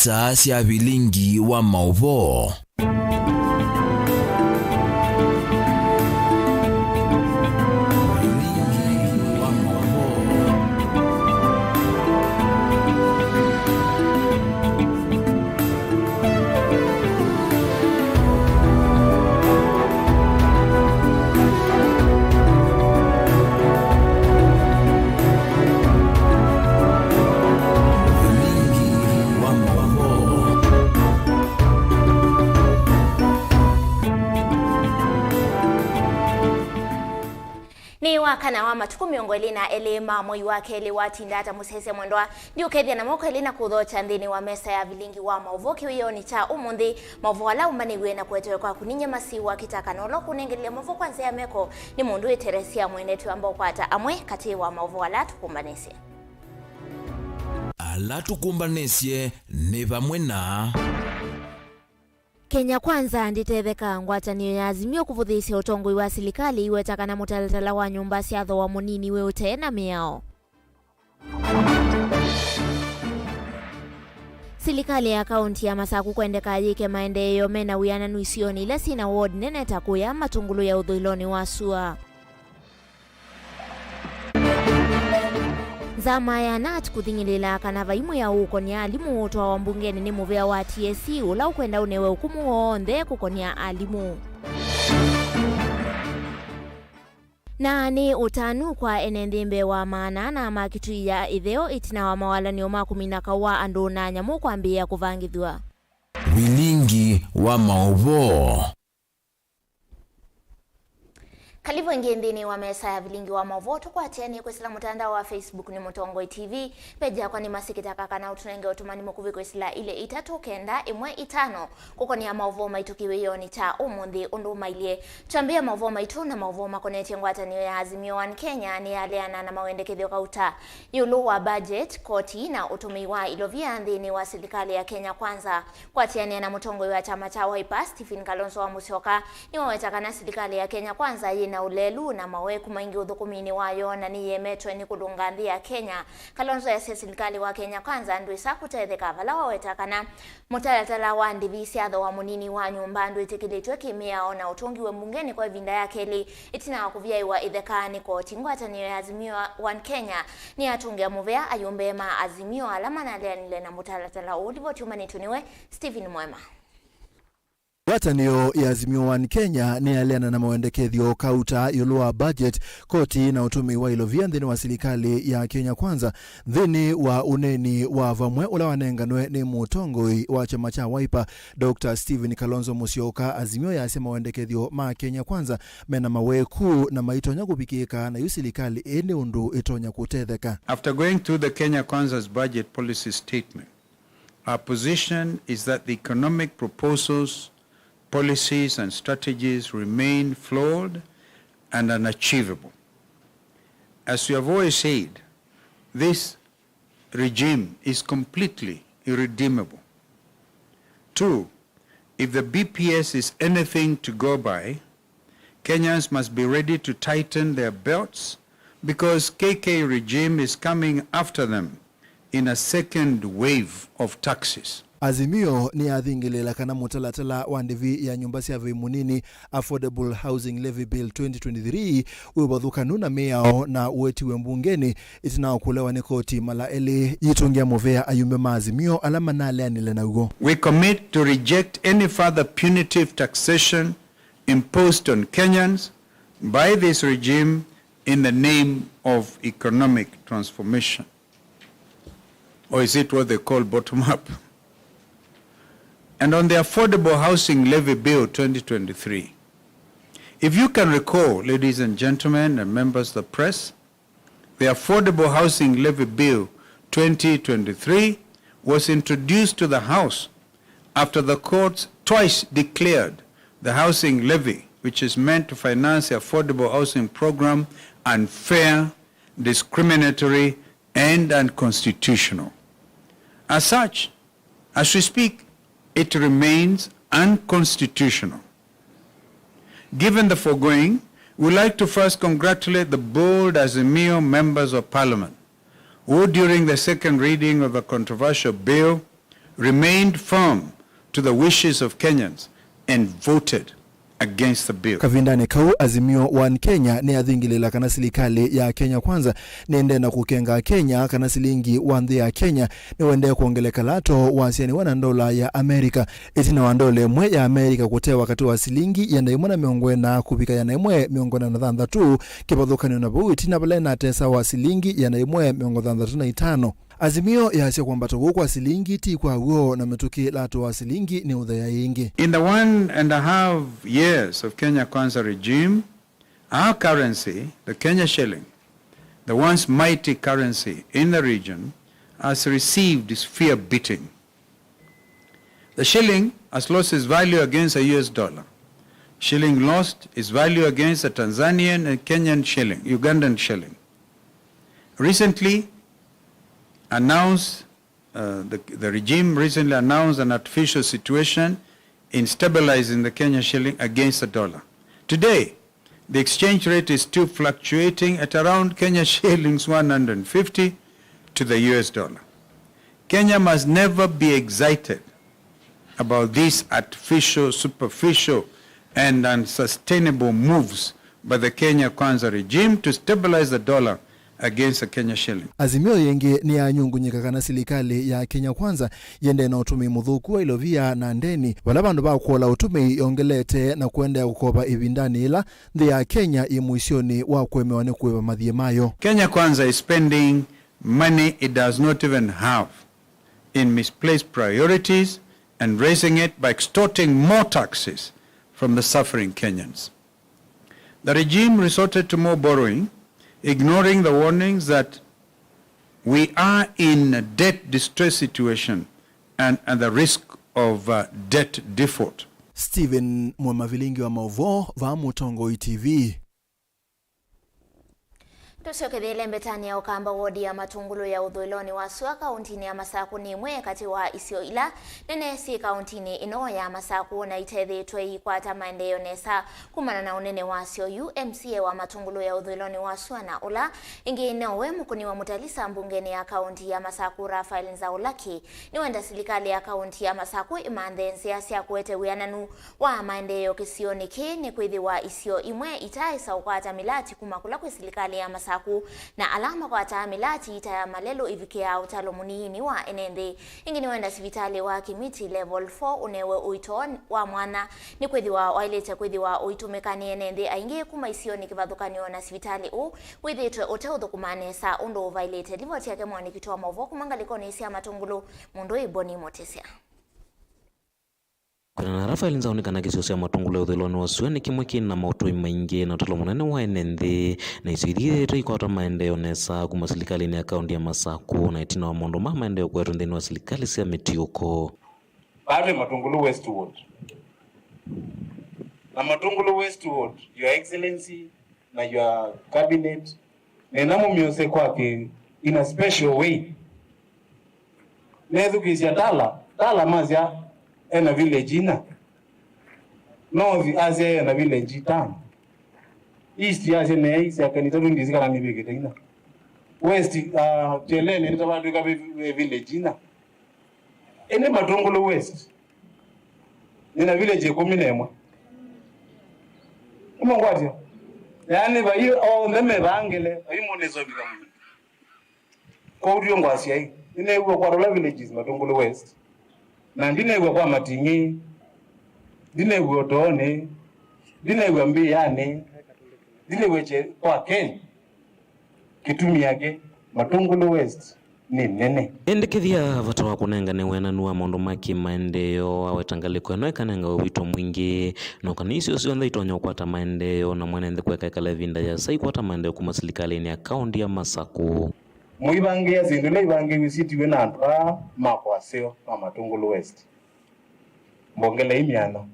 Isa cia Vilingi wa Mauvoo. Ni wakana wa matuku miongoli na elema moi wake ele watinda hata musese mwendwa ndio kethia na moko elina kuthocha ndini wa mesa ya Vilingi wa Mauvoo kiwiyo ni cha umundi Mauvoo ala umaniwe na kwetewe kwa kuninya masiwa kitaka nolo kunengelia Mauvoo kwanza ya meko ni mundu eteresia mwenetu ambao kwata amwe kati wa Mauvoo ala tukumbanesie ni vamwe na Kenya Kwanza nditetheka ngwatanio ya Azimio kuvuthisia utongoi wa serikali iwetakana mutalatala wa nyumba cia tho wa munini we utena miao. Serikali ya kaunti ya Masaku kwendeka yike maendeleo mena wiana nuisioni ila sina ward nene takuya matungulu ya uthuiloni wa SUA. Zama ya nat kuthingilila kana vaimu ya ukonia alimu utwa wa mbungeni ni muvea wa TSC ula ukwenda unewe ukumu wonthe kukonia alimu. Na ni utanu kwa enendimbe wa maana na makitu ya itheo itina wa mawalanio makuminaka wa andu na nyamu kwambia kuvangithwa. Vilingi wa Mauvoo. Kalivo ingindini wa mesa ya Vilingi wa Mauvoo tukwatiani kwesila mutandao wa Facebook ni Mutongoi TV peja kwa ni masikitaka kana utunenge utumani mukuvi kwesila ile itatu kenda imwe itano kuko ni ya Mauvoo maitukiwe yoni cha umundi undu mailie tuambia Mauvoo maitu na Mauvoo makoneti ngwataniyo ya Azimio One Kenya ni aliana na mawendekethio kauta yulu wa budget koti na utumiwa ilovia ndini wa serikali ya Kenya Kwanza kwatiani na Mutongoi wa chama cha Wiper Stephen Kalonzo wa Musyoka ni wawetakana serikali ya Kenya Kwanza na ulelu na mawe kumaingi uthukumini wayo na ni yemetwe ni kudunganthi ya Kenya. Kalonzo ya serikali wa Kenya Kwanza ndu isa kutetheka vala wawetakana mutalatala wa ndivisi atho wa munini wa nyumba ndu itikilitwe kimiao na utungiwe mbungeni kwa vinda ya keli itina wakuvyaiwa ithekani koti ngwatanio ya Azimio One Kenya ni atungia muvea ayumbe ma Azimio alama na leanile na mutalatala ulivyotiuma tuniwe Stephen Mwema. Ngwatanio ya Azimio One Kenya ni aliana na mawendekethio kauta yulu wa budget koti na utumi wa ilovia nthini wa serikali ya Kenya Kwanza nthini wa uneni wa vamwe ula wanenganwe ni mutongoi wa chama cha Wiper Dr. Stephen Kalonzo Musyoka. Azimio ya asema mawendekethio ma Kenya Kwanza mena maweku na maitonya kupikika na yu serikali ene undu itonya kutetheka. After going through the Kenya Kwanza's budget policy statement, our position is that the economic proposals, policies and strategies remain flawed and unachievable. As we have always said, this regime is completely irredeemable. 2, if the BPS is anything to go by, Kenyans must be ready to tighten their belts because KK regime is coming after them in a second wave of taxes. Azimio ni athingilela kana mutalatala wa ndivi ya nyumba cia munini Affordable Housing Levy Bill 2023 uibathukanu na miao na uetiwe mbungeni itina kulewa ni koti mala eli yitungia muvea ayumbe ma Azimio alama na leanile na ugo. We commit to reject any further punitive taxation imposed on Kenyans by this regime in the name of economic transformation. Or is it what they call bottom up? And on the Affordable Housing Levy Bill 2023, if you can recall, ladies and gentlemen and members of the press, the Affordable Housing Levy Bill 2023 was introduced to the House after the courts twice declared the housing levy, which is meant to finance the affordable housing program, unfair, discriminatory, and unconstitutional. As such, as we speak, it remains unconstitutional. Given the foregoing, we would like to first congratulate the bold Azimio members of Parliament who, during the second reading of a controversial bill, remained firm to the wishes of Kenyans and voted against the bill. Kavindani kau azimio wan Kenya ni athingilila kana silikali ya Kenya kwanza niende na kukenga Kenya kana silingi wandhi ya Kenya ni wende kuongeleka lato wasiani $1 ya Amerika itina wandole mwe ya Amerika kutea wakati wa silingi yanda imona miongwe na kupika yana imwe miongo na nadhanda tu kipathukanio na buu itina bale na tesa wa silingi yanda imwe miongo nadhanda tu na 5. Azimio ya siya kwamba togo kwa silingi ti kwa uo na metuki lato wa silingi ni udhaya ingi. In the 1.5 years of Kenya Kwanza regime, our currency, the Kenya shilling, the once mighty currency in the region, has received its fear beating. The shilling has lost its value against a US dollar. Shilling lost its value against the Tanzanian and Kenyan shilling, Ugandan shilling. Recently, the regime recently announced an artificial situation in stabilizing the Kenya shilling against the dollar. Today, the exchange rate is still fluctuating at around Kenya shillings 150 to the US dollar. Kenya must never be excited about these artificial, superficial, and unsustainable moves by the Kenya Kwanza regime to stabilize the dollar against the Kenya shilling. Azimio yengi ni ya nyungunyika kana silikali ya Kenya Kwanza yende na utumi mudhuku wa ilovia na ndeni wala bandu ba kuola utumi yongelete na kuende ya kukoba ibindani ila ndi ya Kenya imuisioni wa kuemewane kuweba madhie mayo. Kenya Kwanza is spending money it does not even have in misplaced priorities and raising it by extorting more taxes from the suffering Kenyans. The regime resorted to more borrowing, ignoring the warnings that we are in a debt distress situation and the risk of debt default. Stephen Vilingi wa Mauvoo va Mutongo TV. Tusiokethele mbetani ya ukamba wodi ya Matungulu ya Udhuiloni wa Sua kauntini ya Masaku ni mwe kati wa isio ila nene si kauntini ino ya Masaku na itethi twei kwa tamaendeyo nesa kumana na unene wa sio UMCA wa Matungulu ya Udhuiloni wa Sua na ula ingi inewe mkuni wa mutalisa mbungeni ya kaunti ya Masaku Rafael Nzaulaki ni wenda silikali ya kaunti ya Masaku imandhensi ya siya kuete wiananu wa maendeyo kisioni ki ni kuidhi wa isio imwe itaisa ukwata milati kumakula kwa silikali ya Masaku na alama kwa taamilati ita ya malelo ivikia utalo munihini wa enende ingini wenda sivitali wa kimiti level 4 unewe uito wa mwana ni kwezi wa wailete kwezi wa uitumekani enende aingie kuma isioni kivadhukanio na sivitali withitwe uteudhu kumanesa undo violated livo tiake mwani kituwa Mauvoo kumangaliko ni isia Matungulu mundu iboni motesia. Kuna Rafael Nzaulaki kisio Matungulu ya Udhuiloni wa Sua ni kimwe kina mautoi maingi na utalo munene wa enende na isuithire tui kwa maendeyo nesa kuma silikali ni akaunti ya Masaku na itina wa mondo maendeyo kwa ndeni wa silikali siya mitiuko. Pale Matungulu Westwood. Na Matungulu Westwood, Your Excellency na your cabinet nenamu miose kwake in a special way. Nezu kisia tala mazia ena village ina. North Asia ena village tano. East Asia na East ya kanitatu ndizika na mibigete ina. West Chelene nitabandu ka village ina. Ene Matungulu West. Nina village 11. Umangwaje? Yani ba hiyo ndeme bangele ayimonezo bikamu. Kwa udio ngwasi ai. Ine uwe kwa rola villages Matungulu West. Na ndine uwe kwa Matingi. Ndine uwe Otone. Ndine uwe Mbiyane. Ndine uwe kwa Ken. Kitumi yake Matungulu West ni nene. Endekithia vata wa kunengane wenanu wa maundu maki maendeyo awetangaliko eno ekanenga wito mwingi no kanisi usiondha itonyo kwata maendeyo na mwenende kweka ikala vinda ya sai kwata maendeyo kuma silikali ni akaunti ya Masaku. Muibange ya zindule ibange visiti wena antua makwaseo wa Matungulu West. Mbongele imiana.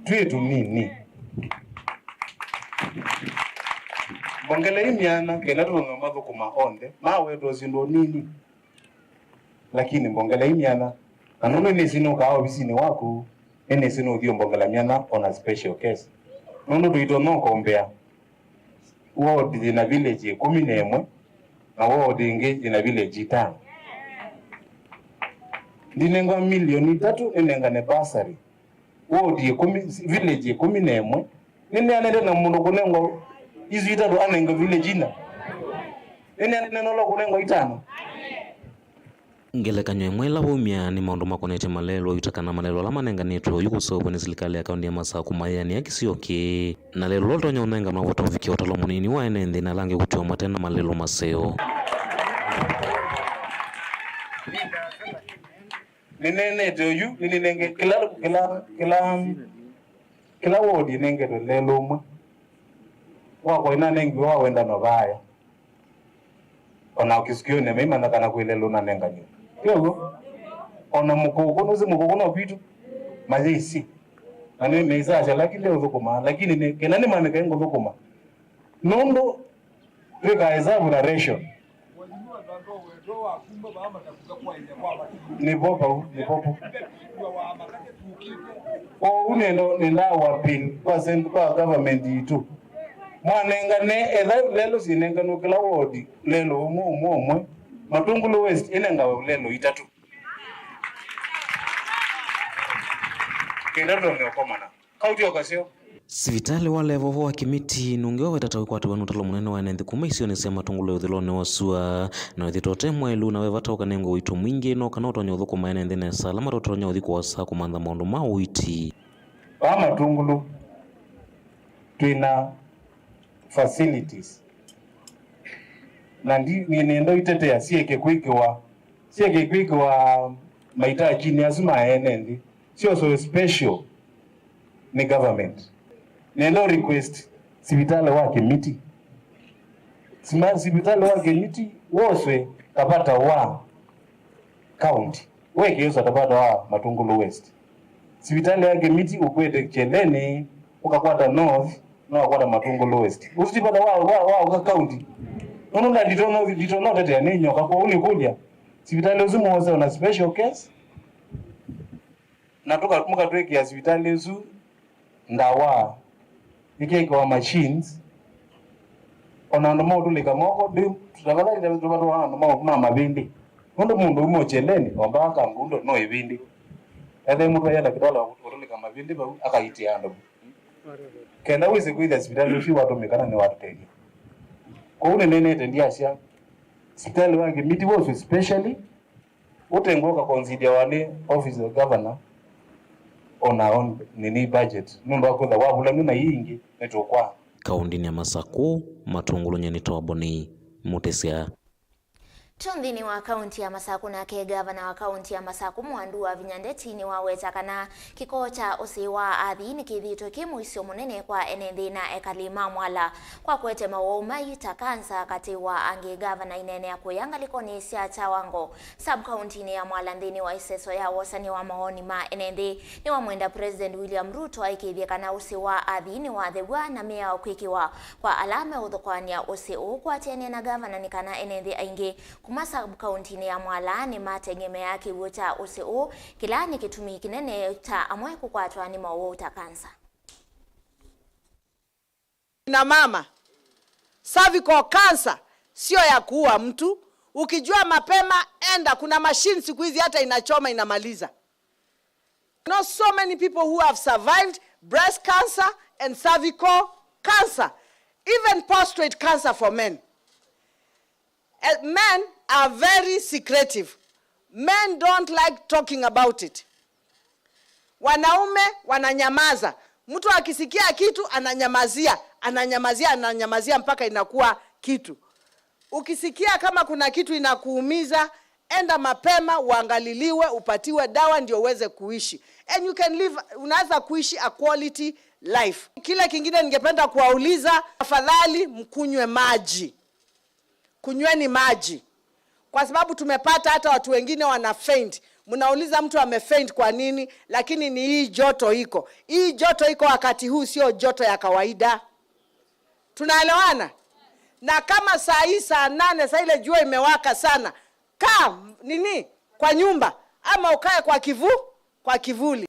Tuyetu nini? Mbongele imiana kena tuno madhu kuma onde mawe dozindo nini. Lakini mbongele imiana anono nesino kawa visini wako enesino udio mbongele imiana on a special case. Nono tuito noko ombea. Ward na village 11 na ward inge na village 5. ndinenga milioni 3 nenga ne basari wodi 10 village 11 nene anende na mundu kunengo izu 3 anenga village ina nene anende nolo kunengo 5 ngelekanyo imwe ila humia ni maundu makonete malelo itakana malelo ala manenganitwe yukusobo ni serikali ya kaunti ya Masaku mayani ya kisioki na lelo lotonya unenga na voto viki otalo munini wa enende na lange kutiwa matena malelo maseo nene toyu nenge kila wodi nenge to lelo mwe wako ina nengi wa wenda no baya ona ukisikio ne mema nakana kuilelo na nenga ni yogo ona mukoko nozi mukoko na vitu mazisi ane meizaje lakini leo zokoma lakini ne kenani mane kaengo zokoma nondo tweka hesabu na ratio ni popo unendo nenda wapin kwa government itu mwanenga ne edha lelo sinenga nukila wodi lelo umwe Matungulu West inenga lelo 3 kendato ne okomana kauti okasio sivitali wale vovo wa kimiti nungeo wetatawi kwa tuwanu talo munene wa enenthi kuma isioni sema Matungulu ya uthilone wasua na wethitote mwelu na wevatauka nengo witu mwingi no kana utonya uthuku maenenthi nesa lama rotonya uthiku wasa kumantha maundu ma uiti wa Matungulu tuina facilities na nendo itetea sieke kwikwa mahitaji ni azima enendi sio so special ni government nendo request sibitale wake miti sibitale wake miti woswe tapata wa county weke yosa tapata wa Matungulu West sibitale wake miti ukwete cheleni ukakwata north no akwata Matungulu West usitipata wa county nono na ditono tete ninyo kwa uli kuja sibitali uzumu wose una special case na toka muka tweki ya sibitali uzu ndawa ike kwa machines ona ndo mo tulika moko dim tutavadali ndio tupata wana ndo mo mabindi ndo mundu umo cheleni ombaka ngundo no ibindi ede mtu yala kitola utulika mabindi ba akayitia ndo kenda wizi kuida sibitali ushi watu mekana ni watu tegi kwa nene tendiasia sitali wange miti wose especially utengoka consider wale office of governor on our own nini budget nundo akoza wabula mina yingi netokwa kaundini ya Masaku Matungulu nyenito waboni mutesia Chondhini wa kaunti ya Masaku na ke gavana wa kaunti ya Masaku Mwandu wa Vinyandeti ni waweta kana kiko cha usiwa athi ni kithito kimuisio munene kwa enenthi na ekalima mwala kwa kwete mawauma itakansa kati wa angi gavana inene ya kuyanga likoni sia cha wango sub county ni ya mwala ndini wa iseso ya wasani wa maoni ma enenthi ni wa mwenda President William Ruto aikithia kana usiwa athi ni wa thebwa na mea ukwikiwa kwa alame uthukwania usiu kwa tiene na gavana ni kana enenthi aingi kumasa kaunti ni ya mwala ni mategemea kiwu cha usiu kila ni kitumi kinene cha amwe kukwatwa ni Mauvoo utakansa. Na mama, cervical cancer sio ya kuua mtu. Ukijua mapema enda, kuna machine siku hizi hata inachoma inamaliza. You know so many people who have survived breast cancer and cervical cancer, even prostate cancer for men. Men are very secretive. Men don't like talking about it. Wanaume wananyamaza. Mtu akisikia kitu ananyamazia mpaka inakuwa kitu. Ukisikia kama kuna kitu inakuumiza, enda mapema uangaliliwe, upatiwe dawa ndio uweze kuishi. And you can live, unaweza kuishi a quality life. Kile kingine ningependa kuwauliza, afadhali mkunywe maji. Kunyweni maji. Kwa sababu tumepata hata watu wengine wana faint. Mnauliza mtu amefaint kwa nini? Lakini ni hii joto iko. Hii joto iko wakati huu sio joto ya kawaida. Tunaelewana? Na kama saa hii saa 8 saa ile jua imewaka sana, kaa nini kwa nyumba ama ukae kwa kivuli.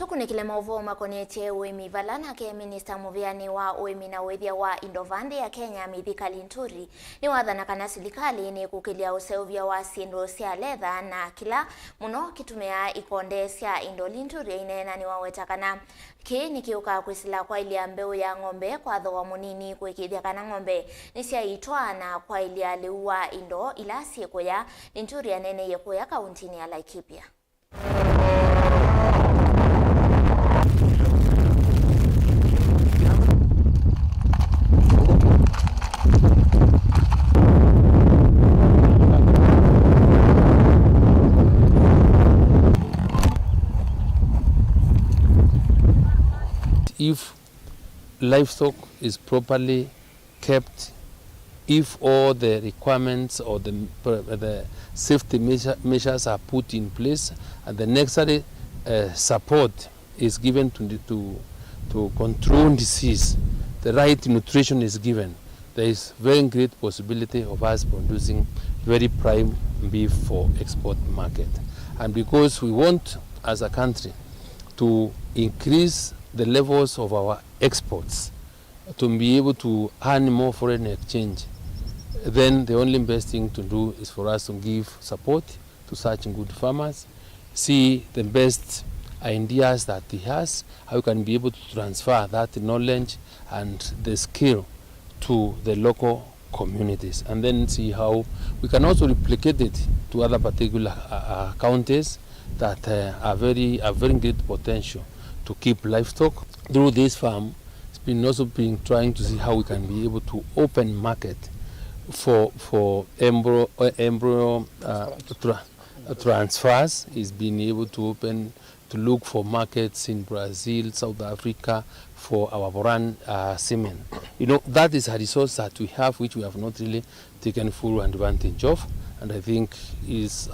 Tukunikile Mauvoo makonetie uimi valana ke Minister Muviani wa uimi na wethia wa Indovandi ya Kenya Mithika Linturi ni wathana kana serikali ni kukilia useuvya wa sindu cia letha na kila muno kitumia ikonde cia Indo Linturi inena ni waweta kana ki nikiuka kwisila kwa ilia mbeu ya ng'ombe kwa thoa munini kwikithia kana ng'ombe ni cia itwa na kwa ilia liua Indo ila siekuya Linturi anene yekuya kauntini ya Laikipia. If livestock is properly kept, if all the requirements or the safety measures are put in place, and the necessary support is given to control disease, the right nutrition is given, there is very great possibility of us producing very prime beef for export market. And because we want, as a country, to increase the levels of our exports, to be able to earn more foreign exchange, then the only best thing to do is for us to give support to such good farmers, see the best ideas that he has, how we can be able to transfer that knowledge and the skill to the local communities, and then see how we can also replicate it to other particular counties that are very great potential to keep livestock. Through this farm, it's been also been trying to see how we can be able to open market for embryo transfers. Is being able to open to look for markets in Brazil, South Africa for our brand semen. You know, that is a resource that we have which we have not really taken full advantage of. And I think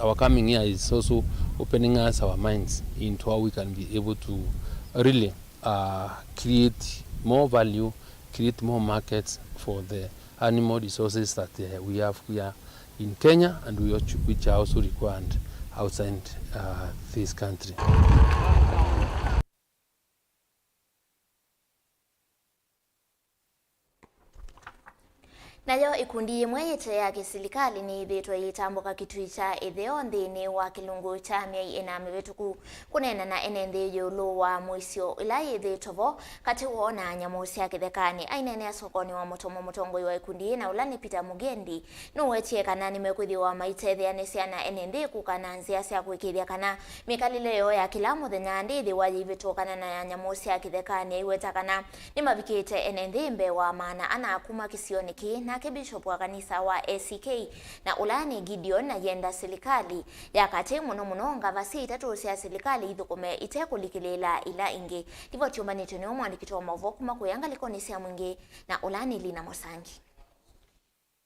our coming year is also opening us our minds into how we can be able to really create more value, create more markets for the animal resources that we have here in Kenya, and which are also required outside this country. Nayo ikundi imwe yete ya kisilikali ni ithetwa yitambuka kitui cha itheo nthini wa kilungu cha miai ina mivetuku kunena na enenthi yulu wa muisio ila yithetwo kati wona nyamu cia kithekani ainene asokoni wa mutongoi wa ikundi na ulani Peter Mugendi no wetie kana ni mekwithiwa maitethia ne ciana enenthi kukana nzia cia kwikithia kana mikalile yo ya kila muthenya ndithi wa yivitokana na nyamu cia kithekani iweta kana ni mavikite enenthi mbe wa maana ana akuma kisioniki na Bishop wa kanisa wa ACK na ulani Gideon na yenda serikali ya kati muno ngavasi itatu cia serikali ithukume itekulikilela ila ingi ndivyo tiumbanite ni mwandikito wa Mauvoo kuma kuyanga likoni cia mwingi na ulani Lina Mosangi.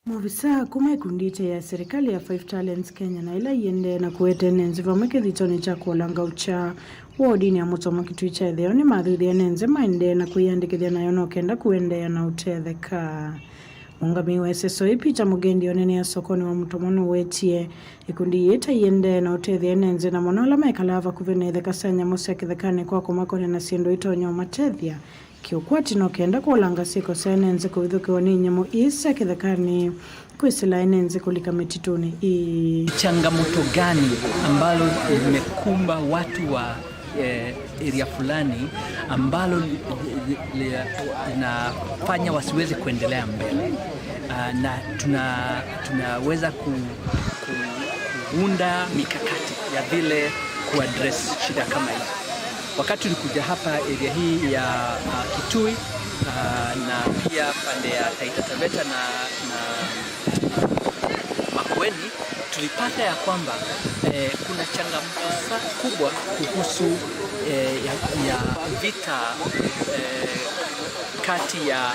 Muvisa kuma ikundi ya serikali ya 5 Talents Kenya na ila yende na kuetene nziva mwekithitoni cha kuolanga ucha wodini ya mutoma kitui cha itheo ni mathuthia nenze maende na kuyandikithia nayo no kenda kuendea na utetheka. Mungami wa SSO Peter Mugendi onene ya sokoni wa mutomono wetie ikundi yeta yende na utethia nenze na monola mekalava kuvene thekasanya musia kithekane kwa kumakone na siendo itonyo matethia kiukwati no kenda kuolanga siko senenze kuvithukiwa ni nyamo isa kithekane kwisila enenze kulika mitituni. Changamoto gani ambalo limekumba watu wa area fulani ambalo linafanya wasiweze kuendelea mbele, na tunaweza kuunda mikakati ya vile kuaddress shida kama hizo. Wakati tulikuja hapa area hii ya Kitui na pia pande ya Taita Taveta na Makueni, tulipata ya kwamba kuna changamoto kubwa kuhusu ya vita kati ya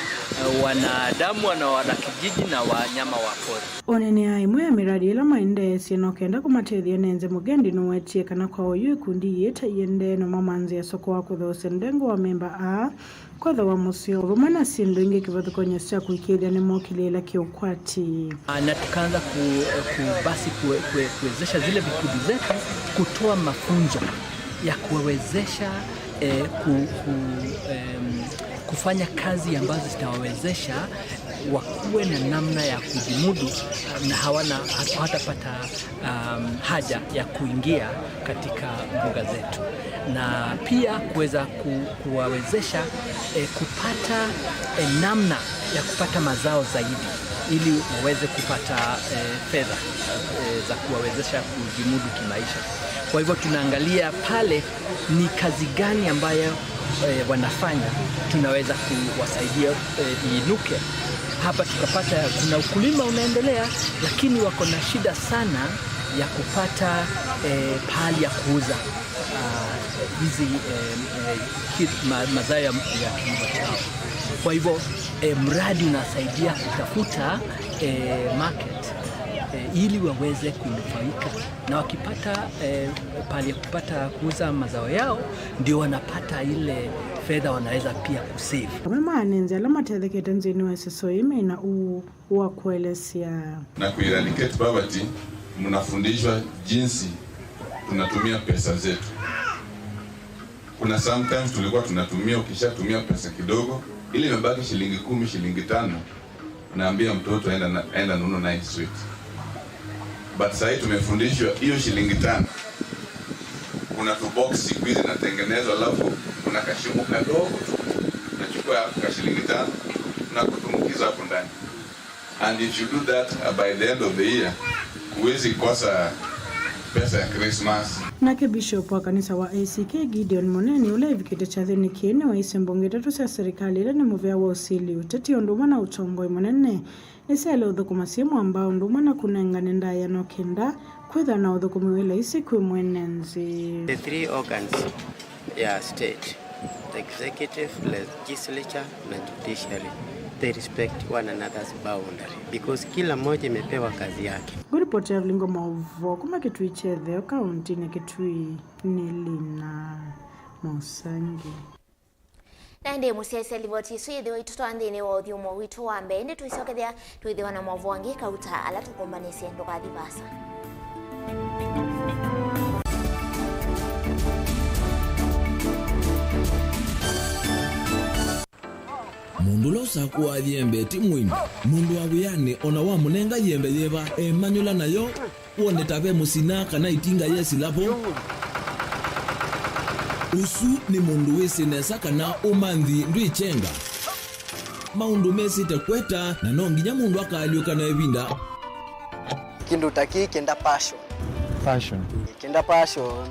wanadamu na wanakijiji na wanyama wa pori. Onene aimwe ya miradi ila maende sieno kenda kumatethia nenze Mugendi no wetie kana kwa oyu kundi yeta yende no mamanzi ya soko wa kuthose ndengo wa memba kwa wa musio rumana sindu ingi kivathukonya cia kuikithia ni mokilela kiukwati. Na tukaanza basi kuwezesha zile vikundi zetu kutoa mafunzo ya kuwezesha kufanya kazi ambazo zitawawezesha wakuwe na namna ya kujimudu na hawatapata haja ya kuingia katika mbuga zetu, na pia kuweza kuwawezesha kupata namna ya kupata mazao zaidi ili waweze kupata fedha za kuwawezesha kujimudu kimaisha. Kwa hivyo tunaangalia pale ni kazi gani ambayo wanafanya tunaweza kuwasaidia iinuke. Hapa tukapata kuna ukulima unaendelea, lakini wako na shida sana ya kupata pahali ya kuuza hizi mazao ya kilimo chao. Kwa hivyo mradi unasaidia kutafuta market ili waweze kunufaika, na wakipata pale kupata kuuza mazao yao ndio wanapata ile fedha wanaweza pia kusave. Kama anenze alama tethekete nzini wa SSO imena uwa kuelezea na kueradicate poverty. Mnafundishwa jinsi tunatumia pesa zetu. Kuna sometimes tulikuwa tunatumia, ukishatumia pesa kidogo ili imebaki shilingi 10, shilingi 5, naambia mtoto aenda nunua na sweet. But sasa tumefundishwa hiyo shilingi 5 kuna tu box siku hizi natengenezwa, alafu kuna kashimo kadogo tu nachukua ka shilingi 5 na kutumbukiza hapo ndani. And if you do that by the end of the year huwezi kosa pesa ya Christmas. Nake Bishop wa kanisa wa ACK Gideon Moneni ule vikete cha thini kiene wa isembonge tatu cia serikali ile ni muvea wa usili uteti onduma na utongoi monene isele uthukuma simu ambao onduma na kunengane ndaya no kenda kwitha na uthukumi wile isi kwi mwenenzi. The three organs state, the executive, legislature na judiciary, they respect one another's boundary because kila mmoja imepewa kazi yake. Ripoti ya Vilingi Mauvoo kuma Kitui Chetheo kaunti ni Kitui Nilina Musangi. Nande musiaisi livoti suyedewa itutoandini wa uthiumo witu wa mbende tuisokethea tuithiwa na Mauvoo wangi kauta ala tukombanisi ndoka dhivasa. Mundu losa kuwa yembe timwini mundu awiyane ona wa munenga yembe yeba emanyula nayo uone tabe musina kana itinga yesi lapo usu ni mundu wisinesa kana umanthi ndwichenga maundu mesite kweta na nonginya mundu akaliuka na ebinda kindu taki kenda passion kenda passion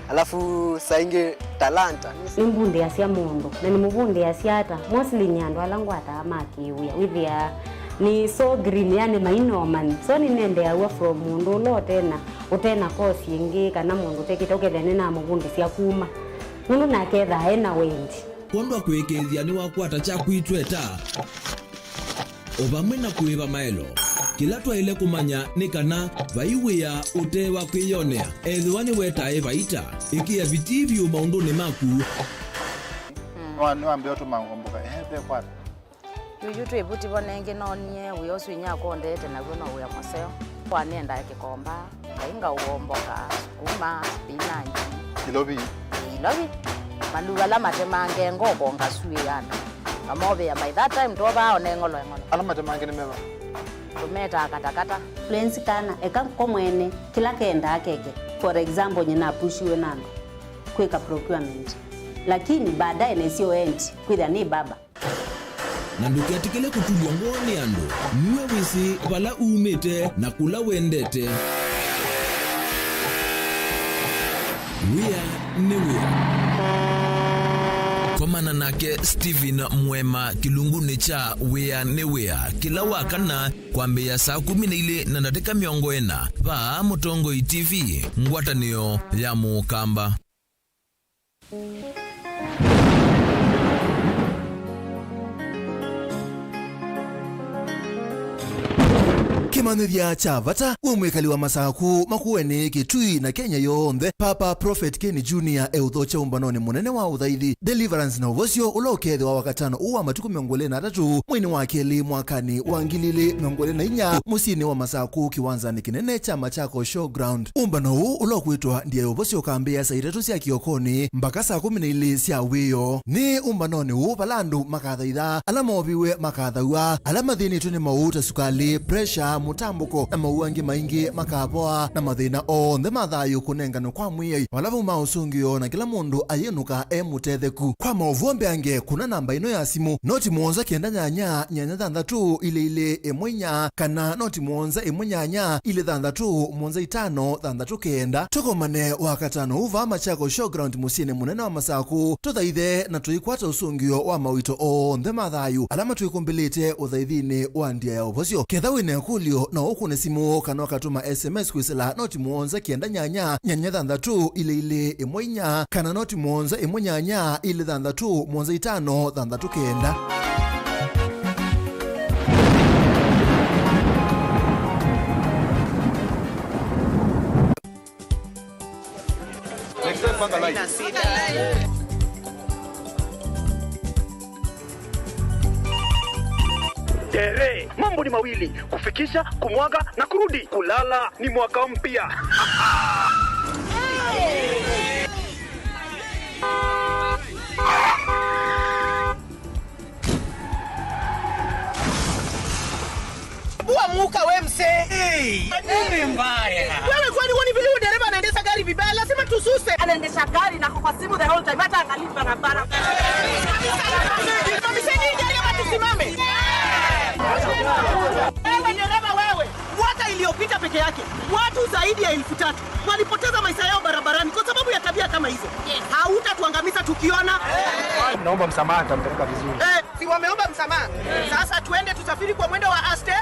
alafu sainge talanta nimbundi asia mundu na nimubundi asiata mostly nyando alangwata amakiwia withia ni so green yani mainoman so ni nende awa from mundu lo tena kosi ingi kana mundu tekitoke thene na mubundi sia kuma mundu na ketha ena wendi kondo kwekethia ni wakwata cha kuitweta obamwe na kuiba maelo kila twaile kumanya ni kana vaiwia utewa kwiyonea ethiwani wetae vaita ikia vitivyo maunduni maku niwambia tu mangomboka ehe kwa yuyu twebuti bonenge nonye uyosu inyako ndete na gona uya maseo kwa nenda kikomba kainga uomboka sukuma spinach ilobi maluga la matemange ngoko ngasuye yana amobe ya by that time toba onengolo ala matemange ni meva tumeta katakata Plensi kana eka komwene kila kenda akeke for example nyina pushiwe nando kweka procurement lakini baadaye nesio end kwitha ni baba na nduketikile kutulwa ngoni ando niwe wisi vala umete na kula wendete komana nake Steven Mwema kilunguni cha wea ne wea kila wakana kwambia saa 12 na dakika 40 va Mutongo TV ngwatanio ya mukamba. kimanithia cha vata umwikali wa masaku makueni Kitui na Kenya yonthe Papa Prophet Ken Jr. euthocha umbanoni munene wa uthaithi Deliverance na uvosio ulokethe wa wakatano uwa matuku 23 mwini wa keli mwakani wa 2024 musini wa masaku kiwanzani kinene cha Machako Showground. Umbano huu ulokwitwa ndiye uvosio kambia saa 3 cia kiokoni mpaka saa 12 cia wiyo. Ni umbanoni huu palandu makathaitha alama obiwe makathaua alama thini tuni mauta sukali pressure mutambuko na mauangi maingi makapoa na mathina onthe mathayo kunengano kwa mwiai walavu mausungio na kila mundu ayenuka mutetheku. Kwa Mauvoo mbeange kuna namba ino ya simu noti muonza kienda nyanya thanthatu ile emwenya kana noti muonza emwenyanya ile thanthatu muonza 5 thanthatu kenda. Tukomane wakatano uva Machako Showground musine munene wa masaku tuthaithe na tuikwata usungio wa mawito onthe mathayo alama tuikumbilite uthaithini wa ndia ya uvosio ketha wine kulio na ukune simu kana wakatuma SMS kwisila noti muonza kienda nyanya thanthatu ile emwenya kana noti muonza emwenyanya ile thanthatu muonza 5 thanthatu kenda. Tere, mambo ni mawili, kufikisha, kumwaga na kurudi. Kulala ni mwaka mpya. Bua muka we mse. Nini mbaya? Wewe kwani wani vile dereva anaendesha gari vibaya lazima tususe. Anaendesha gari na kwa simu the whole time hata angalia barabara. Mamiseni dereva tusimame. Wewe dereva wewe. Mwaka iliyopita peke yake watu zaidi ya 1000 walipoteza maisha yao barabarani kwa sababu ya tabia kama hizo. Hautatuangamiza tukiona. Naomba msamaha nitampeleka vizuri. Si wameomba msamaha. Sasa tuende tusafiri kwa mwendo wa aste.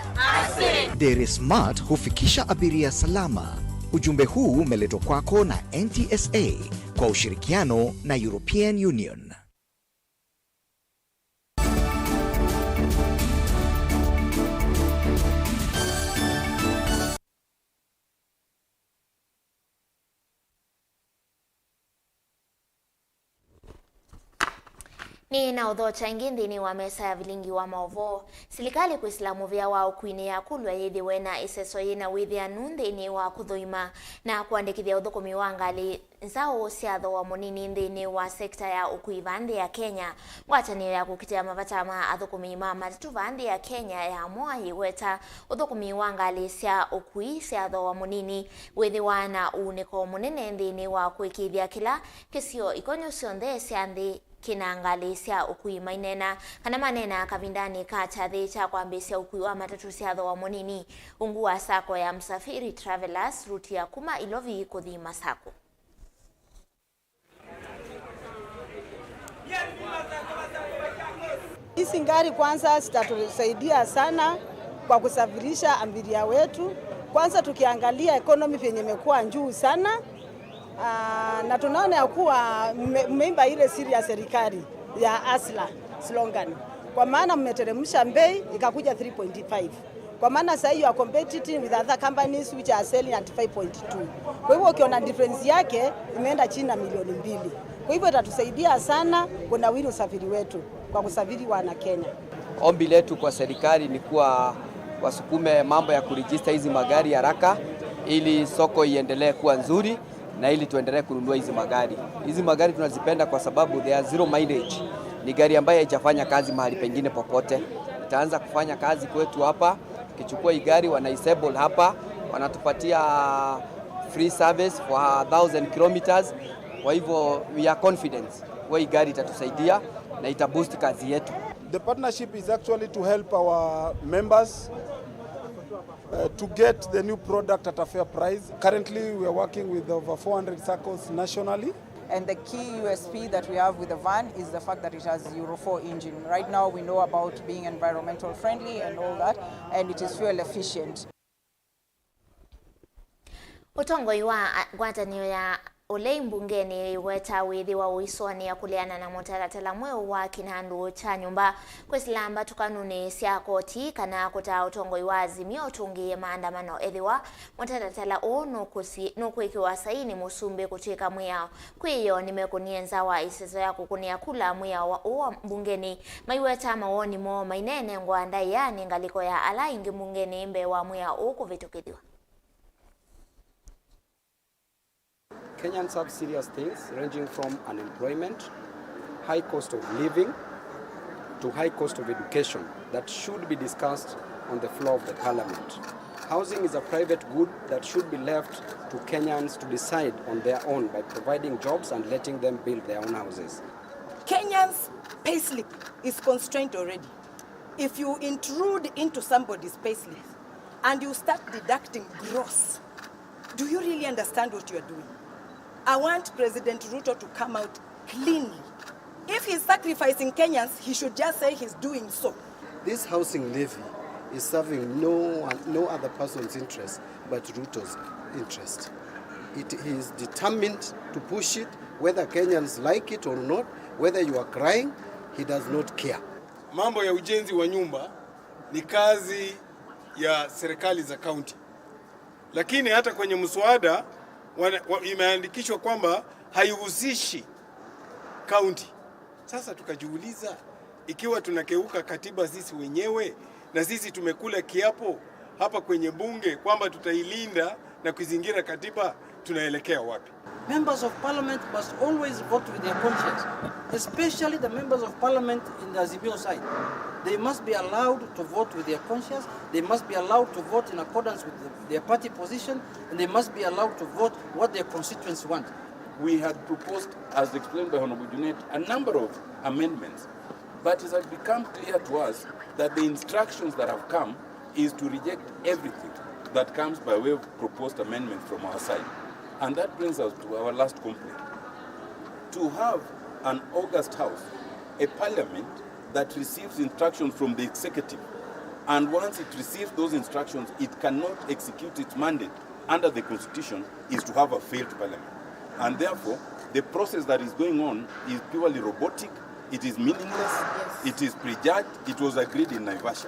Dere Smart hufikisha abiria salama. Ujumbe huu umeletwa kwako na NTSA kwa ushirikiano na European Union. Ni na udhocha ingi nthini wa mesa ya Vilingi wa Mauvoo serikali kuislamu vya wao kwini ya kulwa yethi wena iseso yina withia nthini wa kuthuima na kuandikithia uthukumi wa ngali nzao siatho wa munini nthini wa sekta ya ukui vandi ya Kenya ngwatanio ya kukitia mavata ma athukumi ma matatu vandi ya Kenya ya mwai weta uthukumi wa ngali sia ukui siatho wa munini withi wana uniko munene nthini wa kuikithia kila kisio ikonyo sionthe sia nthi kina ngali sia ukui mainena kana manena kavindani kachathi cha kwambisia ukui wa matatu siatho wa munini ungu wa sako ya Msafiri Travelers ruti ya kuma ilovi kuthi Masako. Hizi ngari kwanza zitatusaidia sana kwa kusafirisha abiria wetu. Kwanza tukiangalia economy yenye imekuwa juu sana. Na tunaona ya kuwa mmeimba ile siri ya serikali ya Asla slogan. Kwa maana mmeteremsha bei ikakuja 3.5. Kwa maana sasa hiyo are competitive with other companies which are selling at 5.2. Kwa hivyo ukiona difference yake imeenda chini na milioni 2. Kwa hivyo itatusaidia sana kunawiri usafiri wetu kwa kusafiri wana Kenya. Ombi letu kwa serikali ni kuwa wasukume mambo ya kurejista hizi magari haraka ili soko iendelee kuwa nzuri na ili tuendelee kununua hizi magari. Hizi magari tunazipenda kwa sababu they are zero mileage. Ni gari ambayo haijafanya kazi mahali pengine popote. Itaanza kufanya kazi kwetu hapa. Tukichukua hii gari wana-disable hapa, wanatupatia free service for 1000 kilometers. Kwa hivyo we are confident kwa hii gari itatusaidia na itaboost kazi yetu. The partnership is actually to help our members to get the new product at a fair price. Currently we are working with over 400 circles nationally. And the key USP that we have with the van is the fact that it has Euro 4 engine. Right now we know about being environmental friendly and all that, and it is fuel efficient. Utongoi wa ngwatanio ya ule mbungeni weta withi wa uiswani ya kuliana na mutaratala mweu wa kinandu cha nyumba kwesilamba tukanuni sia koti kana kuta utongoi wa azimio utungie maandamano ethiwa mutaratala u nukwikiwa saini musumbi kutika mwiyao kwiyo nimekunienza wa isizo ya kukunia kula mwiyao wa uwa mbungeni maiweta mawoni mo mainene ngwanda ya ningaliko ya ala ingi mbungeni mbe wa mwiyao u kuvitukidhiwa. Kenyans have serious things ranging from unemployment, high cost of living, to high cost of education that should be discussed on the floor of the parliament. Housing is a private good that should be left to Kenyans to decide on their own by providing jobs and letting them build their own houses. Kenyans' payslip is constrained already. If you intrude into somebody's payslip and you start deducting gross, do you really understand what you are doing? I want President Ruto to come out cleanly. If he's sacrificing Kenyans, he should just say he's doing so. This housing levy is serving no other person's interest but Ruto's interest. He is determined to push it, whether Kenyans like it or not, whether you are crying, he does not care. Mambo ya ujenzi wa nyumba ni kazi ya serikali za county. Lakini hata kwenye mswada imeandikishwa kwamba haihusishi county. Sasa tukajiuliza, ikiwa tunakeuka katiba sisi wenyewe na sisi tumekula kiapo hapa kwenye bunge kwamba tutailinda na kuzingira katiba, tunaelekea wapi? Members of parliament must always vote with their conscience, especially the members of parliament in the Azimio side. They must be allowed to vote with their conscience, they must be allowed to vote in accordance with their party position, and they must be allowed to vote what their constituents want. We had proposed, as explained by Honorable Junet, a number of amendments, but it has become clear to us that the instructions that have come is to reject everything that comes by way of proposed amendment from our side. And that brings us to our last complaint. To have an august house, a parliament that receives instructions from the executive, and once it receives those instructions, it cannot execute its mandate under the constitution, is to have a failed parliament. And therefore, the process that is going on is purely robotic, it is meaningless, it is prejudged, it was agreed in Naivasha.